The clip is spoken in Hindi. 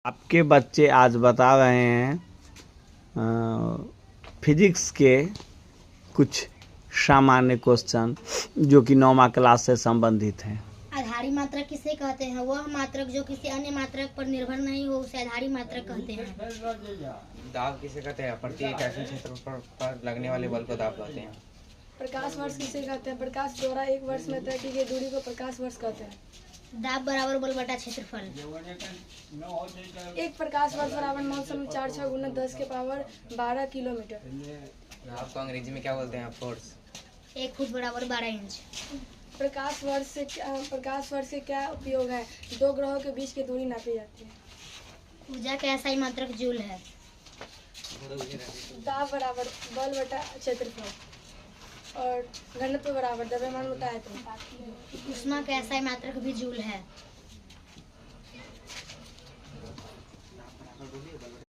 आपके बच्चे आज बता रहे हैं फिजिक्स के कुछ सामान्य क्वेश्चन जो कि 9वीं क्लास से संबंधित हैं। आधारी मात्रक किसे कहते हैं? वह मात्रक जो किसी अन्य मात्रक पर निर्भर नहीं हो उसे आधारी मात्रक कहते हैं। दाब किसे कहते हैं? प्रति इकाई क्षेत्र पर लगने वाले बल को दाब कहते हैं। प्रकाश वर्ष किसे कहते हैं? प्रकाश द्वारा एक वर्ष में तय की गई दूरी को प्रकाश वर्ष कहते हैं। दाब बराबर बल बटा क्षेत्रफल। एक प्रकाश वर्ष बराबर 9.46 गुना 10 के पावर 12 किलोमीटर। आपको अंग्रेजी में क्या बोलते हैं? फोर्स। 1 फुट बराबर 12 इंच। प्रकाश वर्ष से क्या उपयोग है? दो ग्रहों के बीच की दूरी नापी जाती है। ऊर्जा का एसआई मात्रक जूल है। दाब बराबर बल बटा क्षेत्रफल और घनत्व बराबर द्रव्यमान बटा आयतन। ऊष्मा का एसआई मात्रक भी जूल है।